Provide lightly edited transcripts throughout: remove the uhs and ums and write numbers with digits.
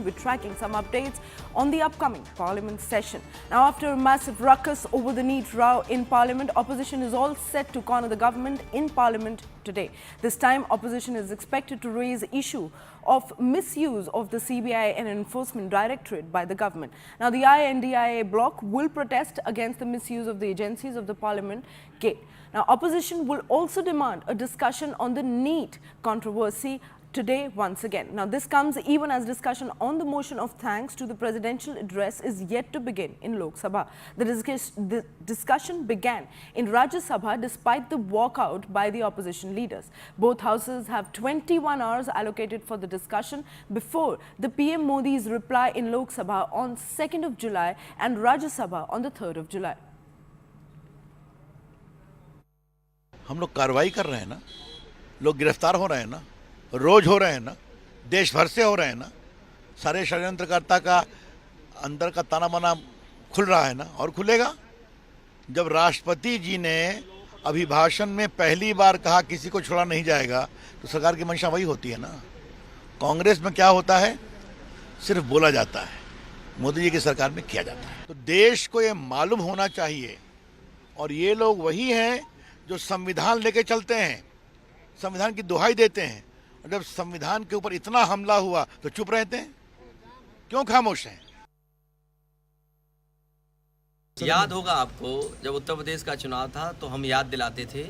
be tracking some updates on the upcoming Parliament session. Now, after a massive ruckus over the NEET row in Parliament, opposition is all set to corner the government in Parliament today. This time, opposition is expected to raise issue of misuse of the CBI and Enforcement Directorate by the government. Now, the INDIA bloc will protest against the misuse of the agencies of the Parliament gate. Now, opposition will also demand a discussion on the NEET controversy today once again. Now, this comes even as discussion on the motion of thanks to the presidential address is yet to begin in Lok Sabha. The discussion began in Rajya Sabha despite the walkout by the opposition leaders. Both houses have 21 hours allocated for the discussion before the PM Modi's reply in Lok Sabha on 2nd of July and Rajya Sabha on the 3rd of July. हम लोग कार्रवाई कर रहे हैं ना, लोग गिरफ्तार हो रहे हैं ना, रोज हो रहे हैं ना, देश भर से हो रहे हैं ना, सारे षड्यंत्रकर्ता का अंदर का ताना बाना खुल रहा है ना और खुलेगा। जब राष्ट्रपति जी ने अभिभाषण में पहली बार कहा किसी को छोड़ा नहीं जाएगा, तो सरकार की मंशा वही होती है ना। कांग्रेस में क्या होता है, सिर्फ बोला जाता है, मोदी जी की सरकार में किया जाता है। तो देश को ये मालूम होना चाहिए, और ये लोग वही हैं जो संविधान लेके चलते हैं, संविधान की दुहाई देते हैं, और जब संविधान के ऊपर इतना हमला हुआ तो चुप रहते हैं, क्यों खामोश हैं? याद होगा आपको, जब उत्तर प्रदेश का चुनाव था तो हम याद दिलाते थे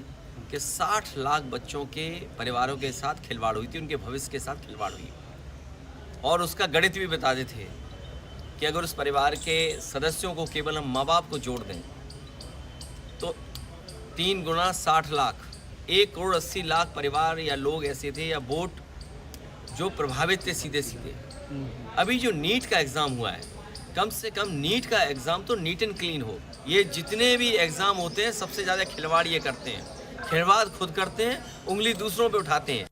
कि 60 लाख बच्चों के परिवारों के साथ खिलवाड़ हुई थी, उनके भविष्य के साथ खिलवाड़ हुई, और उसका गणित भी बताते थे कि अगर उस परिवार के सदस्यों को केवल हम माँ बाप को जोड़ दें तो 3 गुना 60 लाख, 1 करोड़ 80 लाख परिवार या लोग ऐसे थे या वोट जो प्रभावित थे सीधे सीधे। अभी जो नीट का एग्ज़ाम हुआ है, कम से कम नीट का एग्ज़ाम तो नीट एंड क्लीन हो। ये जितने भी एग्ज़ाम होते हैं सबसे ज़्यादा खिलवाड़ ये करते हैं, खिलवाड़ खुद करते हैं, उंगली दूसरों पे उठाते हैं।